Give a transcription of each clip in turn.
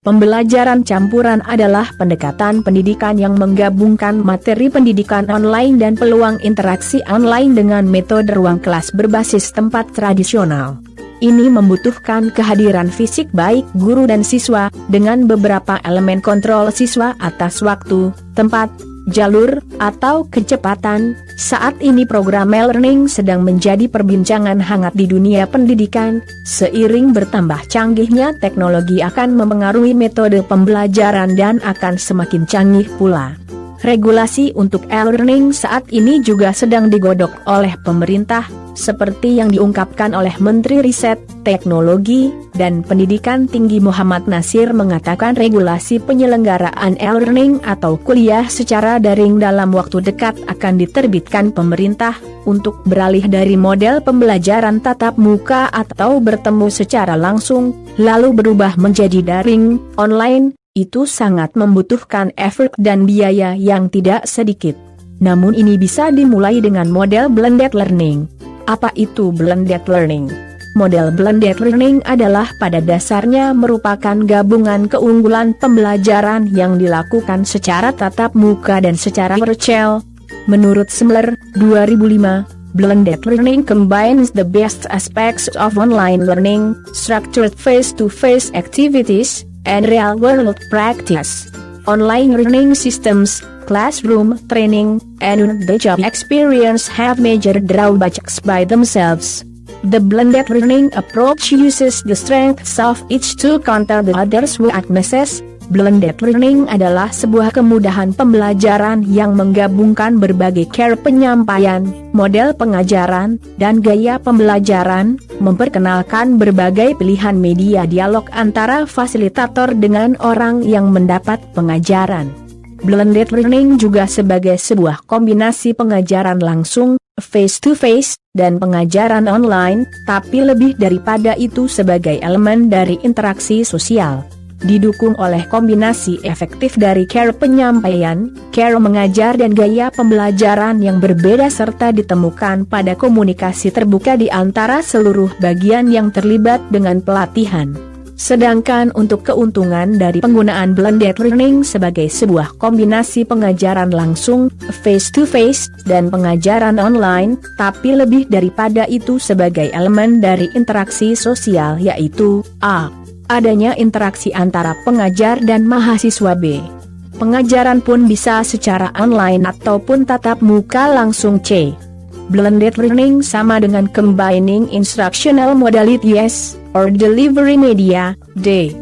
Pembelajaran campuran adalah pendekatan pendidikan yang menggabungkan materi pendidikan online dan peluang interaksi online dengan metode ruang kelas berbasis tempat tradisional. Ini membutuhkan kehadiran fisik baik guru dan siswa, dengan beberapa elemen kontrol siswa atas waktu, tempat, jalur, atau kecepatan. Saat ini program e-learning sedang menjadi perbincangan hangat di dunia pendidikan. Seiring bertambah canggihnya teknologi akan memengaruhi metode pembelajaran dan akan semakin canggih pula. Regulasi untuk e-learning saat ini juga sedang digodok oleh pemerintah, seperti yang diungkapkan oleh Menteri Riset, Teknologi, dan Pendidikan Tinggi Muhammad Nasir mengatakan regulasi penyelenggaraan e-learning atau kuliah secara daring dalam waktu dekat akan diterbitkan pemerintah, untuk beralih dari model pembelajaran tatap muka atau bertemu secara langsung, lalu berubah menjadi daring, online. Itu sangat membutuhkan effort dan biaya yang tidak sedikit. Namun ini bisa dimulai dengan model blended learning. Apa itu blended learning? Model blended learning adalah pada dasarnya merupakan gabungan keunggulan pembelajaran yang dilakukan secara tatap muka dan secara virtual. Menurut Semler, 2005, blended learning combines the best aspects of online learning, structured face-to-face activities, and real-world practice. Online learning systems, classroom training, and the job experience have major drawbacks by themselves. The blended learning approach uses the strengths of each to counter the other's weaknesses. Blended learning adalah sebuah kemudahan pembelajaran yang menggabungkan berbagai cara penyampaian, model pengajaran, dan gaya pembelajaran, memperkenalkan berbagai pilihan media dialog antara fasilitator dengan orang yang mendapat pengajaran. Blended learning juga sebagai sebuah kombinasi pengajaran langsung, face-to-face, dan pengajaran online, tapi lebih daripada itu sebagai elemen dari interaksi sosial. Didukung oleh kombinasi efektif dari cara penyampaian, cara mengajar dan gaya pembelajaran yang berbeda serta ditemukan pada komunikasi terbuka di antara seluruh bagian yang terlibat dengan pelatihan. Sedangkan untuk keuntungan dari penggunaan blended learning sebagai sebuah kombinasi pengajaran langsung, face-to-face, dan pengajaran online, tapi lebih daripada itu sebagai elemen dari interaksi sosial yaitu a. Adanya interaksi antara pengajar dan mahasiswa. B. Pengajaran pun bisa secara online ataupun tatap muka langsung. C. Blended learning sama dengan combining instructional modalities or delivery media. D.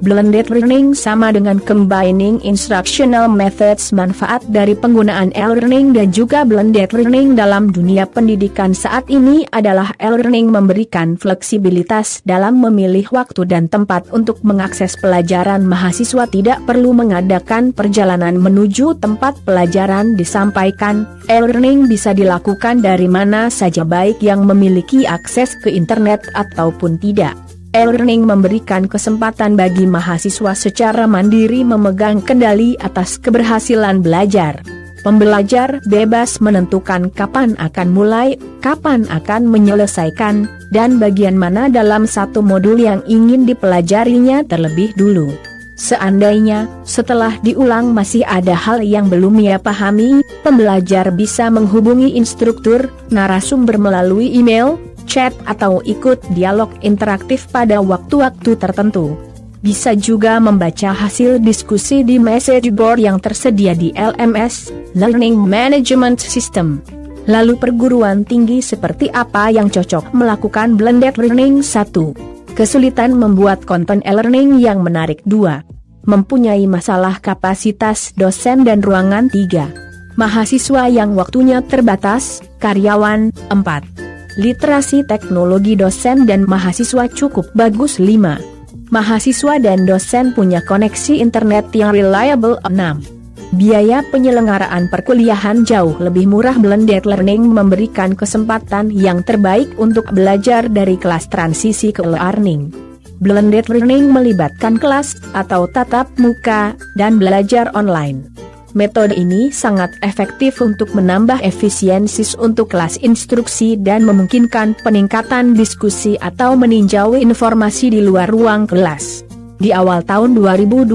Blended learning sama dengan combining instructional methods. Manfaat dari penggunaan e-learning dan juga blended learning dalam dunia pendidikan saat ini adalah e-learning memberikan fleksibilitas dalam memilih waktu dan tempat untuk mengakses pelajaran. Mahasiswa tidak perlu mengadakan perjalanan menuju tempat pelajaran disampaikan. E-learning bisa dilakukan dari mana saja baik yang memiliki akses ke internet ataupun tidak. E-learning memberikan kesempatan bagi mahasiswa secara mandiri memegang kendali atas keberhasilan belajar. Pembelajar bebas menentukan kapan akan mulai, kapan akan menyelesaikan, dan bagian mana dalam satu modul yang ingin dipelajarinya terlebih dulu. Seandainya, setelah diulang masih ada hal yang belum ia pahami, pembelajar bisa menghubungi instruktur, narasumber melalui email, chat atau ikut dialog interaktif pada waktu-waktu tertentu. Bisa juga membaca hasil diskusi di message board yang tersedia di LMS, Learning Management System. Lalu perguruan tinggi seperti apa yang cocok melakukan blended learning? 1. Kesulitan membuat konten e-learning yang menarik. 2. Mempunyai masalah kapasitas dosen dan ruangan. 3. Mahasiswa yang waktunya terbatas, karyawan. 4. Literasi teknologi dosen dan mahasiswa cukup bagus. 5. Mahasiswa dan dosen punya koneksi internet yang reliable. 6. Biaya penyelenggaraan perkuliahan jauh lebih murah. Blended learning memberikan kesempatan yang terbaik untuk belajar dari kelas transisi ke e-learning. Blended learning melibatkan kelas atau tatap muka dan belajar online. Metode ini sangat efektif untuk menambah efisiensi untuk kelas instruksi dan memungkinkan peningkatan diskusi atau meninjau informasi di luar ruang kelas. Di awal tahun 2021,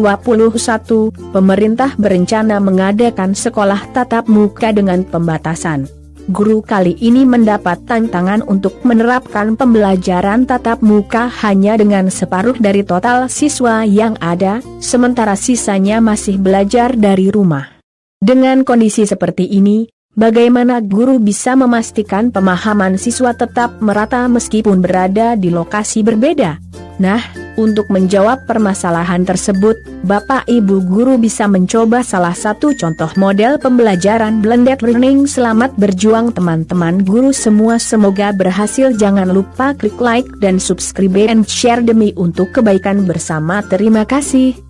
pemerintah berencana mengadakan sekolah tatap muka dengan pembatasan. Guru kali ini mendapat tantangan untuk menerapkan pembelajaran tatap muka hanya dengan separuh dari total siswa yang ada, sementara sisanya masih belajar dari rumah. Dengan kondisi seperti ini, bagaimana guru bisa memastikan pemahaman siswa tetap merata meskipun berada di lokasi berbeda? Nah, untuk menjawab permasalahan tersebut, Bapak Ibu guru bisa mencoba salah satu contoh model pembelajaran blended learning. Selamat berjuang teman-teman guru semua, semoga berhasil. Jangan lupa klik like dan subscribe and share demi untuk kebaikan bersama. Terima kasih.